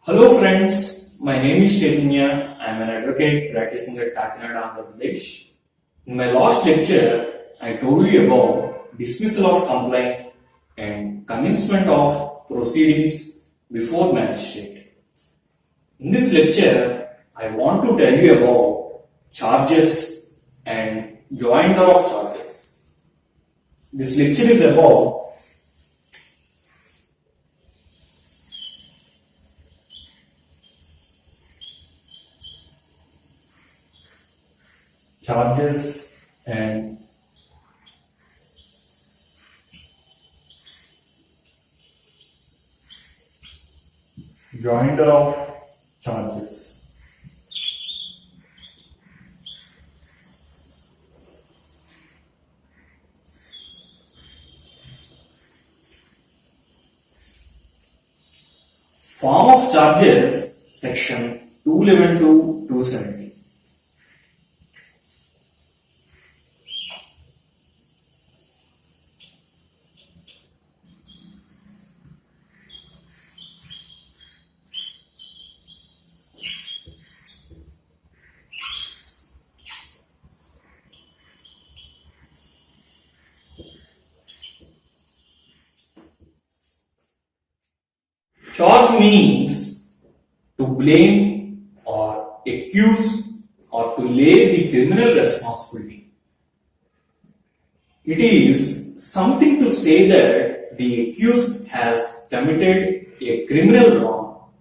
Hello friends, my name is Chaitanya. I am an advocate practicing at Kakinada, Andhra Pradesh. In my last lecture, I told you about dismissal of complaint and commencement of proceedings before magistrate. In this lecture, I want to tell you about charges and joinder of charges. This lecture is about charges and joinder of charges. Form of charges, section 211 to 270. Charge means to blame or accuse or to lay the criminal responsibility. It is something to say that the accused has committed a criminal wrong.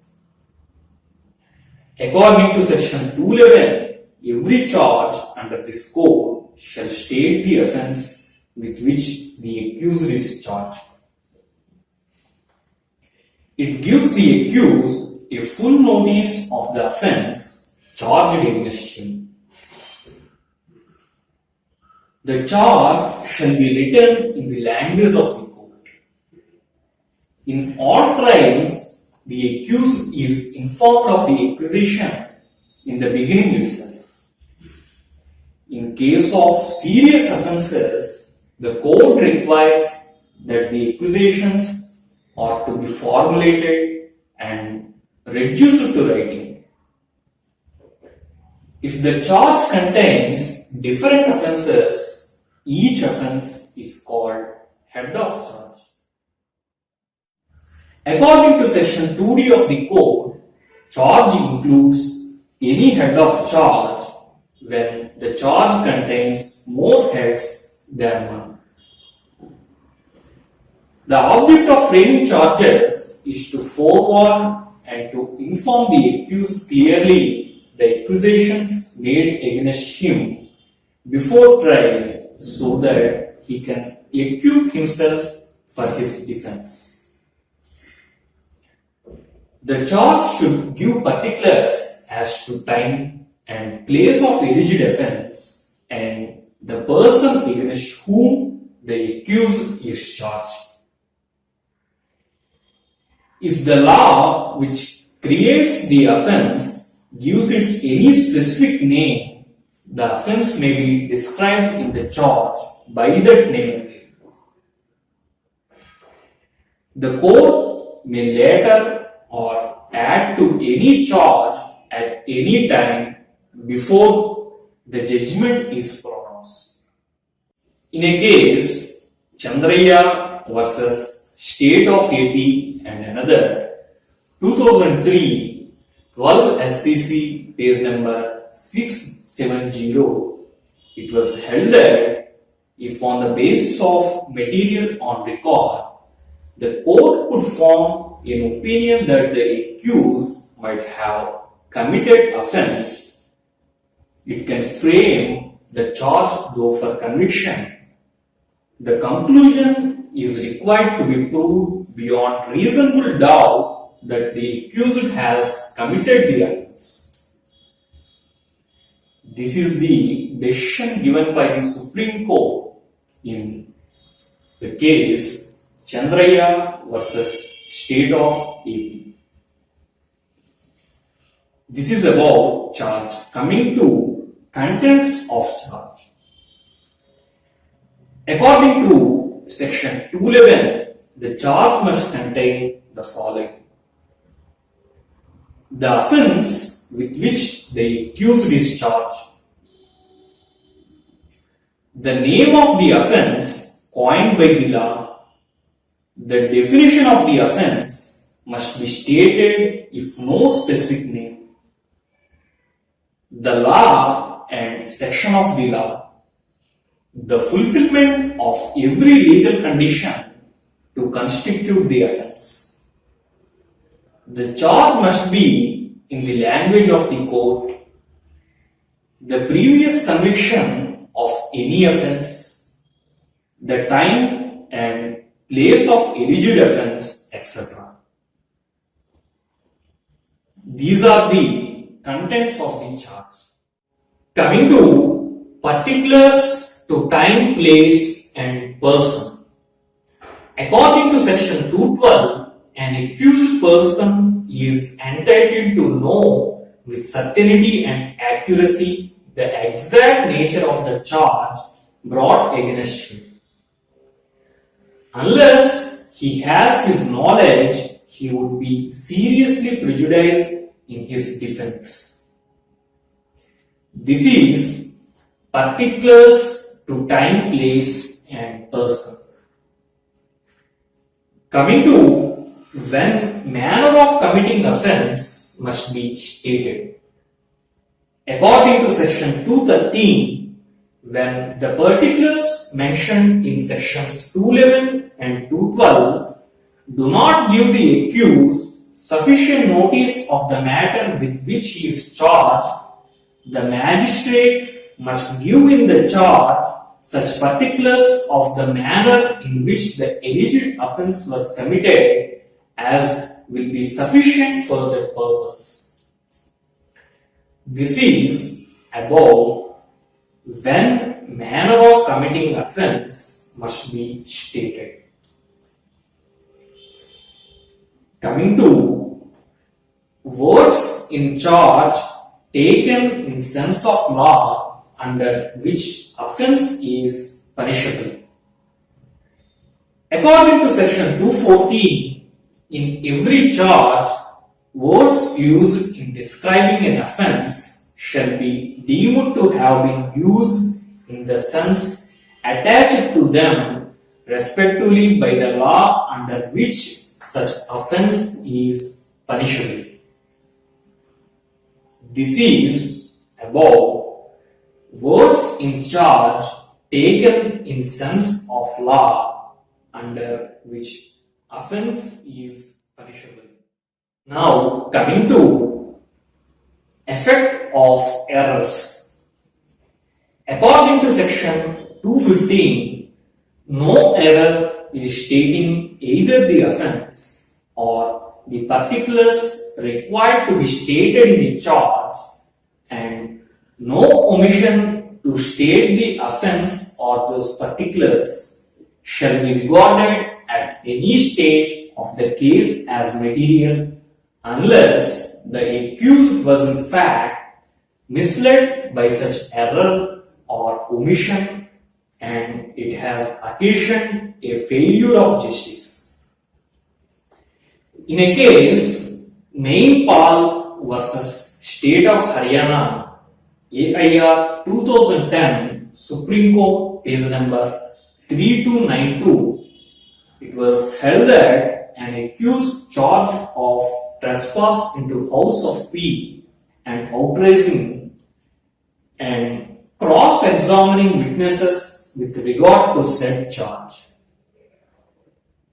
According to section 211, every charge under this code shall state the offence with which the accused is charged. It gives the accused a full notice of the offence charged against him. The charge shall be written in the language of the court. In all trials, the accused is informed of the accusation in the beginning itself. In case of serious offences, the court requires that the accusations are to be formulated and reduced to writing. If the charge contains different offences, each offence is called head of charge. According to section 2D of the code, charge includes any head of charge when the charge contains more heads than one. The object of framing charges is to forewarn and to inform the accused clearly the accusations made against him before trial so that he can equip himself for his defense. The charge should give particulars as to time and place of alleged offence and the person against whom the accused is charged. If the law which creates the offence gives it any specific name, the offence may be described in the charge by that name. The court may later or add to any charge at any time before the judgment is pronounced. In a case, Chandraya versus State of AP and another, 2003, 12 SCC, page number 670, it was held that if on the basis of material on record, the court could form an opinion that the accused might have committed offence, it can frame the charge though for conviction. The conclusion is required to be proved beyond reasonable doubt that the accused has committed the offence. This is the decision given by the Supreme Court in the case Chandraya versus State of AP. This is about charge. Coming to contents of charge. According to section 211, the charge must contain the following: the offense with which the accused is charged. The name of the offense coined by the law, the definition of the offense must be stated if no specific name. The law and section of the law, the fulfillment of every legal condition to constitute the offense. The charge must be in the language of the court. The previous conviction of any offense, the time and place of alleged offense, etc. These are the contents of the charge. Coming to particulars to time, place and person. According to section 212, an accused person is entitled to know with certainty and accuracy the exact nature of the charge brought against him. Unless he has his knowledge, he would be seriously prejudiced in his defense. This is particulars to time, place and person. Coming to when manner of committing offense must be stated. According to section 213, when the particulars mentioned in sections 211 and 212 do not give the accused sufficient notice of the matter with which he is charged, the magistrate must give in the charge such particulars of the manner in which the alleged offense was committed as will be sufficient for the purpose. This is above when manner of committing offense must be stated. Coming to words in charge taken in sense of law under which offense is punishable. According to section 214, in every charge, words used in describing an offense shall be deemed to have been used in the sense attached to them respectively by the law under which such offense is punishable. This is above words in charge taken in sense of law under which offense is punishable. Now coming to effect of errors. According to section 215, no error is stating either the offense or the particulars required to be stated in the charge, and no omission to state the offense or those particulars shall be regarded at any stage of the case as material unless the accused was in fact misled by such error or omission and it has occasioned a failure of justice. In a case, Mainpal versus State of Haryana, AIR 2010, Supreme Court, page number 3292, it was held that an accused charged of trespass into house of P and outraising and cross-examining witnesses with regard to said charge.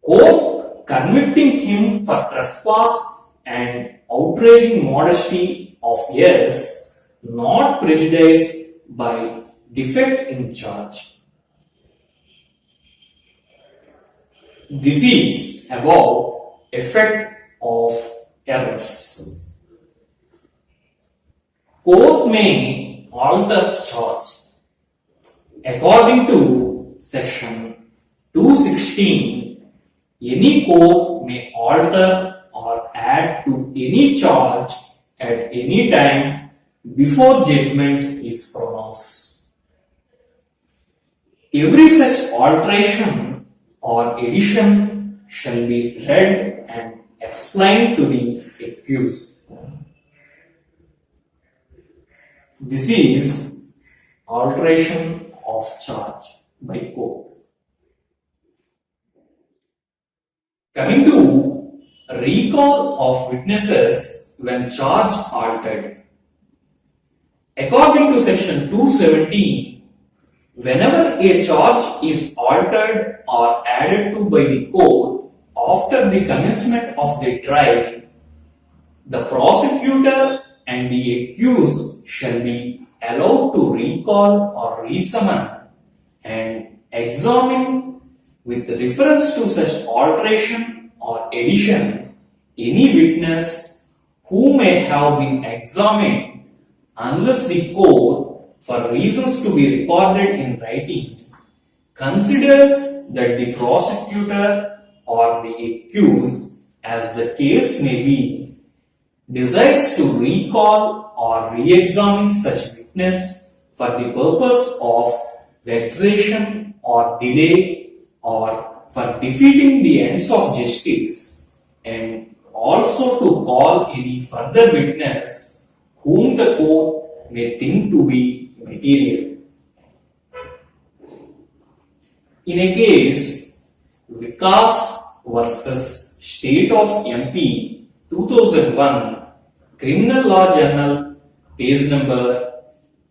Court convicting him for trespass and outraging modesty of yes, not prejudiced by defect in charge. This is above effect of errors. Court may alter charge. According to section 216, any court may alter or add to any charge at any time before judgment is pronounced. Every such alteration or addition shall be read and explained to the accused. This is alteration of charge by court. Coming to recall of witnesses when charge altered. According to section 217, whenever a charge is altered or added to by the court after the commencement of the trial, the prosecutor and the accused shall be allowed to recall or resummon and examine with reference to such alteration or addition any witness who may have been examined unless the court, for reasons to be recorded in writing, considers that the prosecutor or the accused, as the case may be, decides to recall or re-examine such witness for the purpose of vexation or delay or for defeating the ends of justice, and also to call any further witness whom the court may think to be material. In a case, Vikas versus State of MP 2001, Criminal Law Journal, page number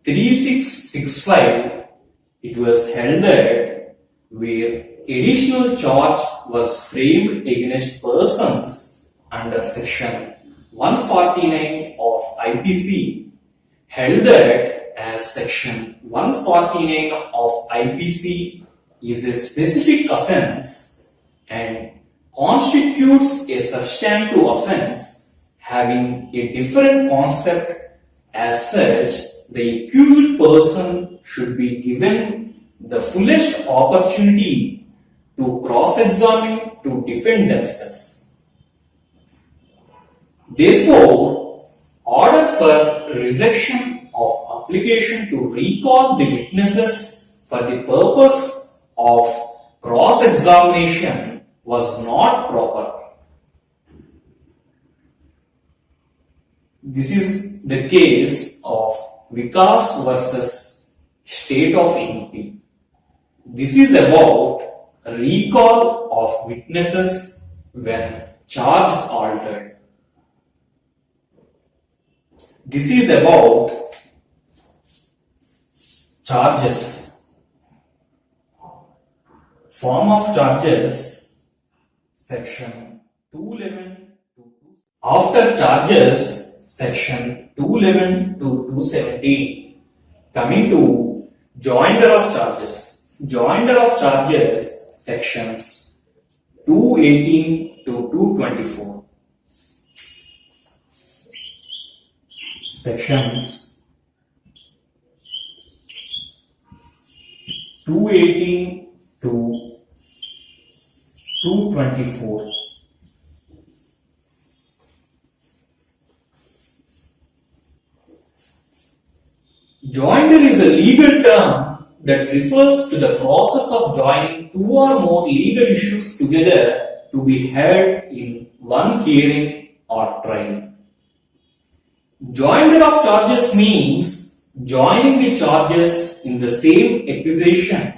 3665, it was held that where additional charge was framed against persons under section 149 of IPC, held that as section 149 of IPC is a specific offense and constitutes a substantive offense having a different concept. As such, the accused person should be given the fullest opportunity to cross-examine to defend themselves. Therefore, order for rejection of application to recall the witnesses for the purpose of cross-examination was not proper. This is the case of Vikas versus State of MP. This is about recall of witnesses when charge altered. This is about charges. Form of charges, section 211 to 2. After charges, section 211 to 217. Coming to joinder of charges. Joinder of charges, sections 218 to 224. Sections 218 to 224. Joinder is a legal term that refers to the process of joining two or more legal issues together to be heard in one hearing or trial. Joinder of charges means joining the charges in the same accusation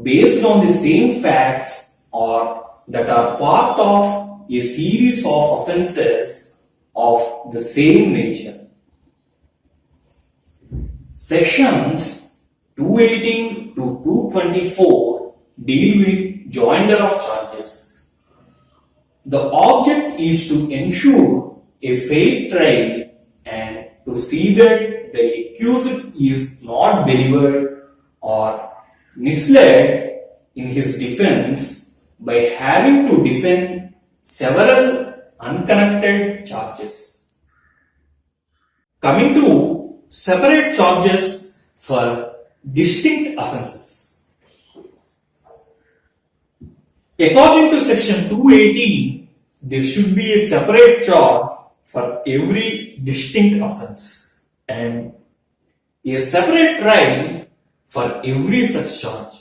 based on the same facts or that are part of a series of offences of the same nature. Sections 218 to 224 deal with joinder of charges. The object is to ensure a fair trial and to see that the accused is not delivered or misled in his defense by having to defend several unconnected charges. Coming to separate charges for distinct offences. According to section 218, there should be a separate charge for every distinct offence and a separate trial for every such charge.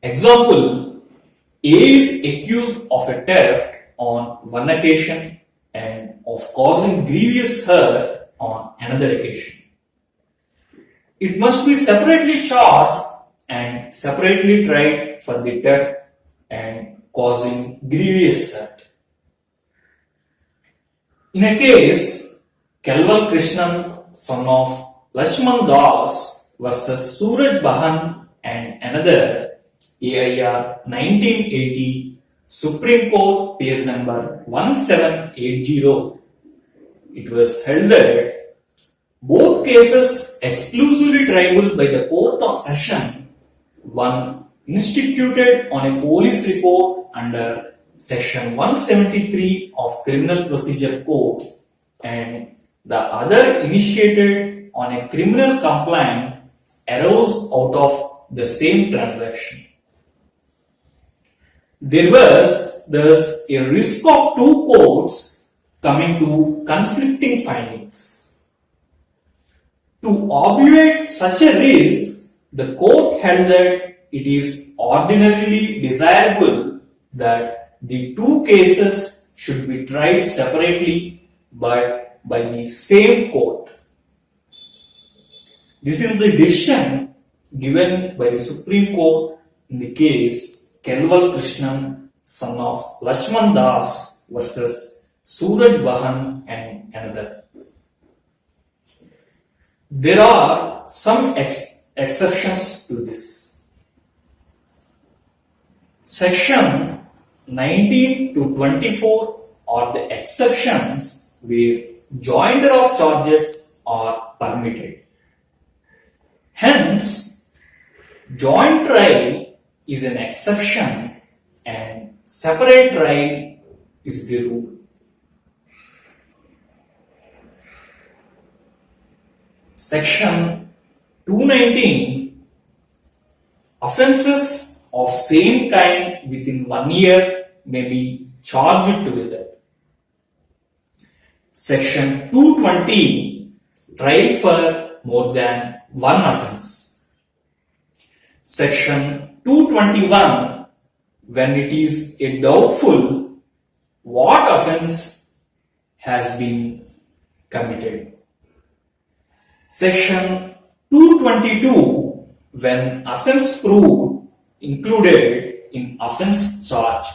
Example, A is accused of a theft on one occasion and of causing grievous hurt on another occasion. It must be separately charged and separately tried for the theft and causing grievous hurt. In a case, Kelwal Krishnan, son of Lakshman Das versus Suraj Bahan and another, AIR 1980, Supreme Court, page number 1780. It was held that both cases exclusively triable by the Court of Session, one instituted on a police report under Section 173 of Criminal Procedure Code and the other initiated on a criminal complaint arose out of the same transaction. There was thus a risk of two courts coming to conflicting findings. To obviate such a risk, the court held that it is ordinarily desirable that the two cases should be tried separately but by the same court. This is the decision given by the Supreme Court in the case Kelwal Krishnan, son of Lakshman Das versus Suraj Bahan and another. There are some exceptions to this. Section 19 to 24 are the exceptions where joinder of charges are permitted. Hence, joint trial is an exception and separate trial is the rule. Section 219, offences of same kind within 1 year may be charged together. Section 220, trial for more than one offence. Section 221, when it is a doubtful what offence has been committed. Section 222, when offence proved included in offence charge.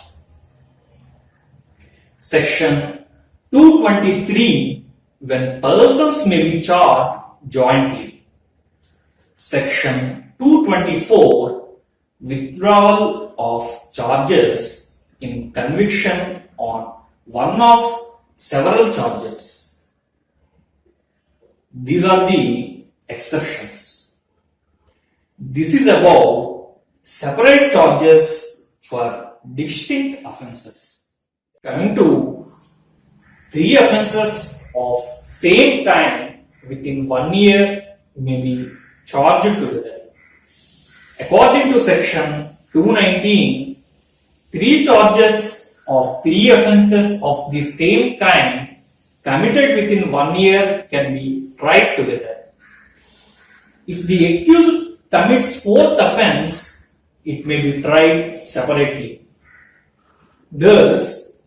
Section 223, when persons may be charged jointly. Section 224, withdrawal of charges in conviction on one of several charges. These are the exceptions. This is about separate charges for distinct offences. Coming to three offences of same kind within 1 year may be charged together. According to section 219, three charges of three offences of the same kind committed within 1 year can be tried together. If the accused commits fourth offence, it may be tried separately. Thus,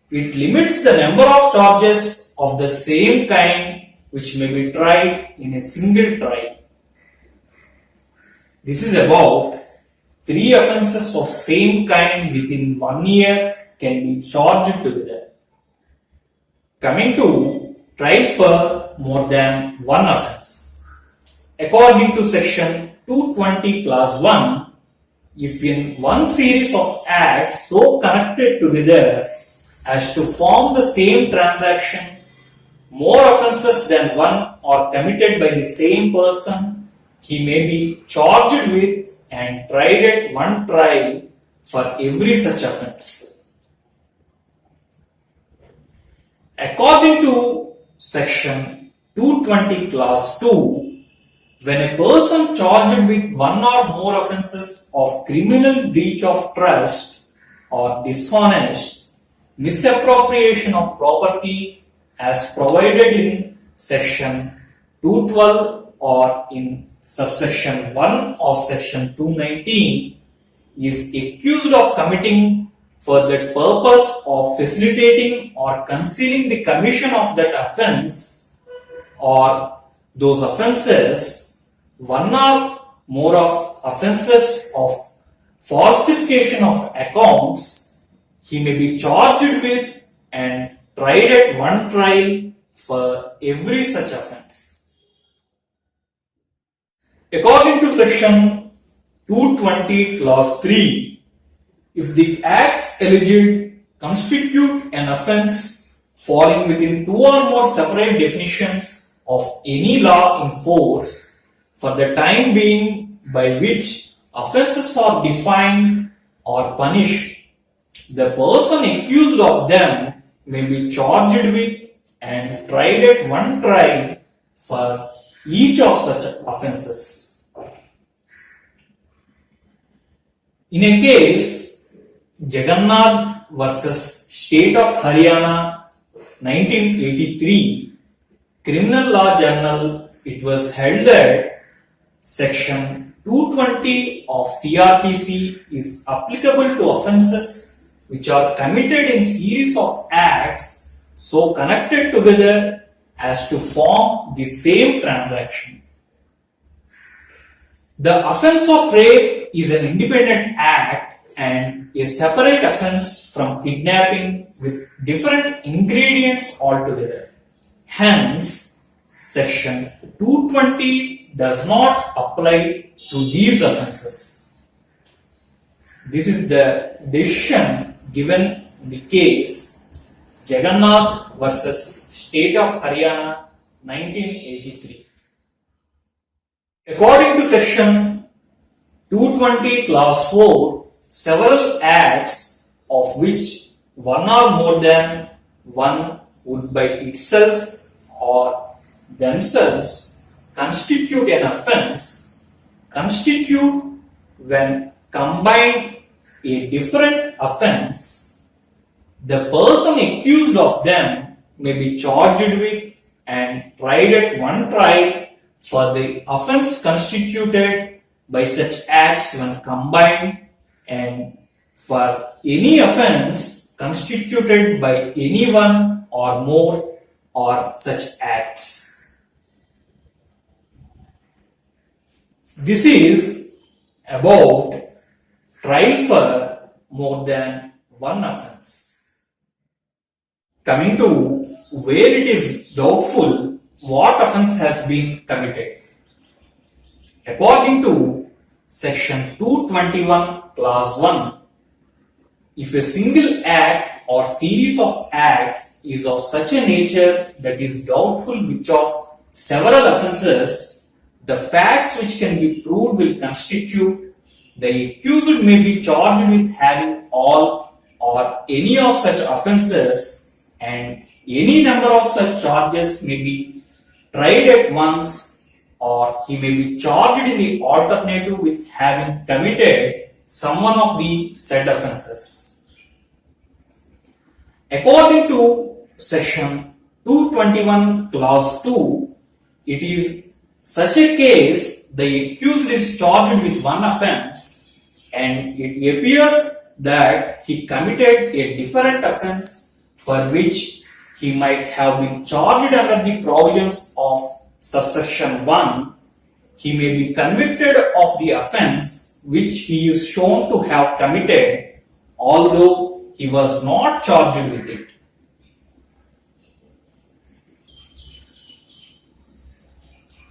it limits the number of charges of the same kind which may be tried in a single trial. This is about three offences of same kind within 1 year can be charged together. Coming to trial for more than one offence. According to section 220 clause 1, if in one series of acts so connected together as to form the same transaction, more offences than one are committed by the same person, he may be charged with and tried at one trial for every such offence. According to section 220 clause 2, when a person charged with one or more offences of criminal breach of trust or dishonest misappropriation of property as provided in section 212 or in subsection 1 of section 219 is accused of committing for the purpose of facilitating or concealing the commission of that offence, or those offences, one or more of offences of falsification of accounts, he may be charged with and tried at one trial for every such offence. According to section 220 clause 3, if the acts alleged constitute an offence falling within two or more separate definitions of any law in force for the time being by which offences are defined or punished, the person accused of them may be charged with and tried at one trial for each of such offences. In a case, Jagannath versus State of Haryana 1983, Criminal Law Journal, it was held that section 220 of CRPC is applicable to offences which are committed in series of acts so connected together as to form the same transaction. The offence of rape is an independent act and a separate offence from kidnapping with different ingredients altogether. Hence, section 220 does not apply to these offences. This is the decision given in the case Jagannath versus State of Haryana 1983. According to section 220 clause 4, several acts of which one or more than one would by itself or themselves constitute an offence constitute when combined a different offence. The person accused of them may be charged with and tried at one trial for the offence constituted by such acts when combined, and for any offence constituted by any one or more or such acts. This is about trial for more than one offence. Coming to where it is doubtful what offence has been committed. According to section 221 clause 1, if a single act or series of acts is of such a nature that is doubtful which of several offences, the facts which can be proved will constitute, the accused may be charged with having all or any of such offences, and any number of such charges may be tried at once, or he may be charged in the alternative with having committed some one of the said offences. According to section 221 clause 2, it is such a case the accused is charged with one offence and it appears that he committed a different offence for which he might have been charged under the provisions of subsection 1. He may be convicted of the offence which he is shown to have committed, although he was not charged with it.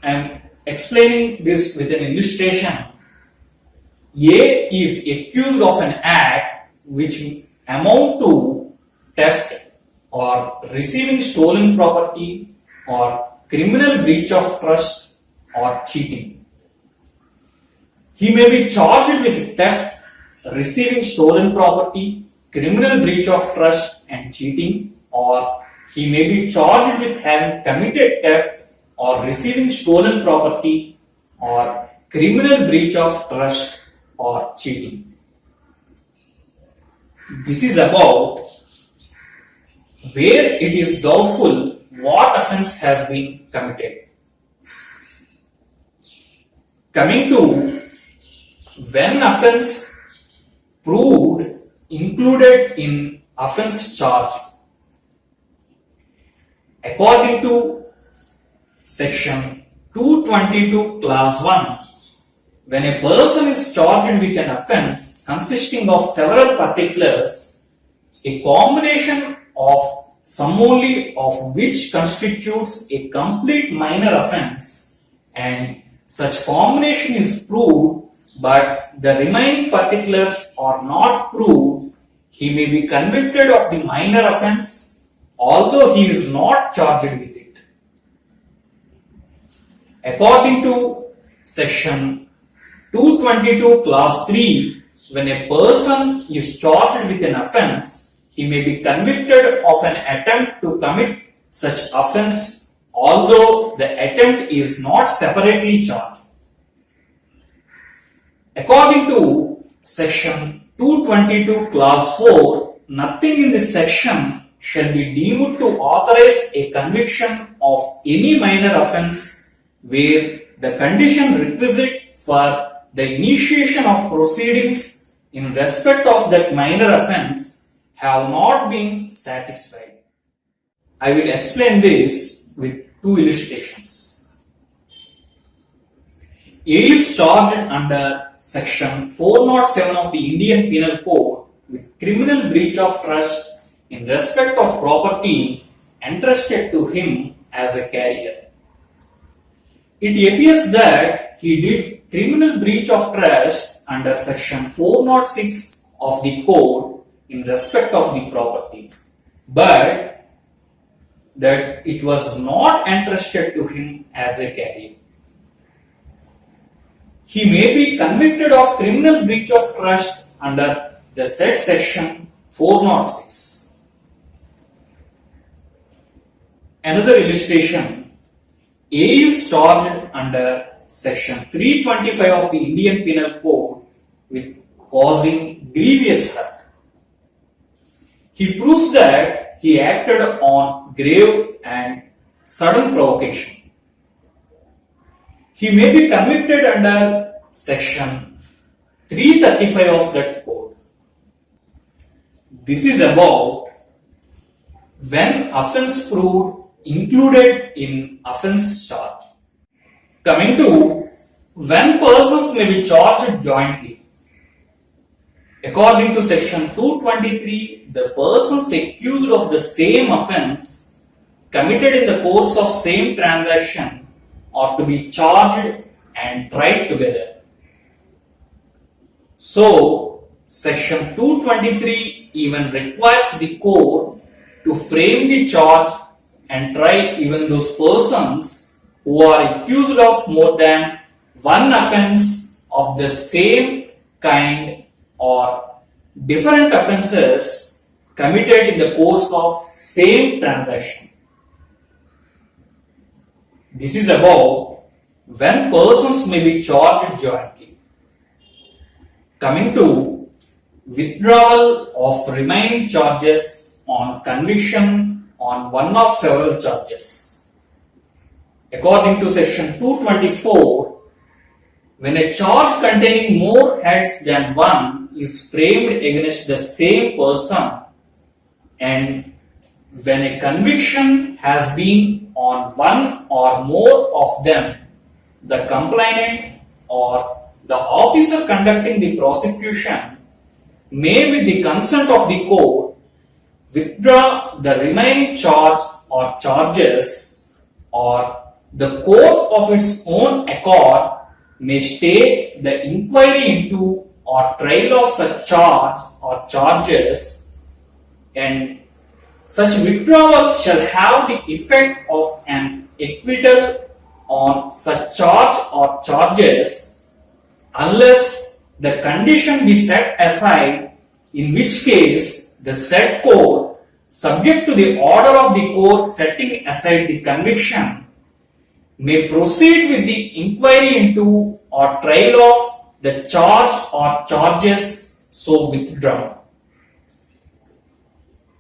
I am explaining this with an illustration. A is accused of an act which amount to theft or receiving stolen property or criminal breach of trust or cheating. He may be charged with theft, receiving stolen property, criminal breach of trust and cheating, or he may be charged with having committed theft or receiving stolen property or criminal breach of trust or cheating. This is about where it is doubtful what offence has been committed. Coming to when offence proved included in offence charge. According to Section 222 Clause 1. When a person is charged with an offence consisting of several particulars, a combination of some only of which constitutes a complete minor offence, and such combination is proved but the remaining particulars are not proved, he may be convicted of the minor offence although he is not charged with it. According to Section 222 Clause 3, when a person is charged with an offence, he may be convicted of an attempt to commit such offence although the attempt is not separately charged. According to Section 222 Clause 4, nothing in this section shall be deemed to authorize a conviction of any minor offence where the condition requisite for the initiation of proceedings in respect of that minor offence have not been satisfied. I will explain this with two illustrations. A is charged under Section 407 of the Indian Penal Code with criminal breach of trust in respect of property entrusted to him as a carrier. It appears that he did criminal breach of trust under Section 406 of the Code in respect of the property, but that it was not entrusted to him as a carrier. He may be convicted of criminal breach of trust under the said Section 406. Another illustration. A is charged under Section 325 of the Indian Penal Code with causing grievous hurt. He proves that he acted on grave and sudden provocation. He may be convicted under Section 335 of that code. This is about when offence proved included in offence charge. Coming to when persons may be charged jointly. According to Section 223, the persons accused of the same offence committed in the course of same transaction are to be charged and tried together. So, Section 223 even requires the court to frame the charge and try even those persons who are accused of more than one offence of the same kind or different offences committed in the course of same transaction. This is about when persons may be charged jointly. Coming to withdrawal of remaining charges on conviction on one of several charges. According to Section 224, when a charge containing more heads than one is framed against the same person, and when a conviction has been on one or more of them, the complainant or the officer conducting the prosecution may, with the consent of the court, withdraw the remaining charge or charges, or the court of its own accord may stay the inquiry into or trial of such charge or charges, and such withdrawal shall have the effect of an acquittal on such charge or charges unless the condition be set aside, in which case the said court, subject to the order of the court setting aside the conviction, may proceed with the inquiry into or trial of the charge or charges so withdrawn.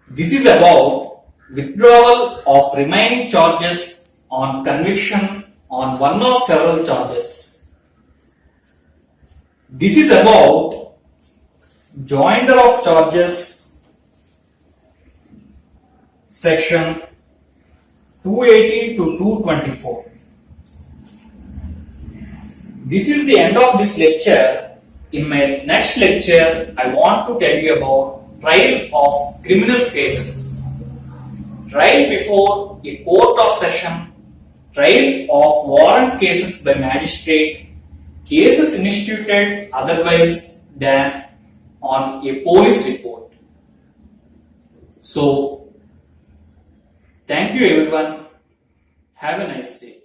This is about withdrawal of remaining charges on conviction on one of several charges. This is about joinder of charges, Section 218 to 224. This is the end of this lecture. In my next lecture, I want to tell you about trial of criminal cases. Trial before a court of session, trial of warrant cases by magistrate, cases instituted otherwise than on a police report. So, thank you everyone. Have a nice day.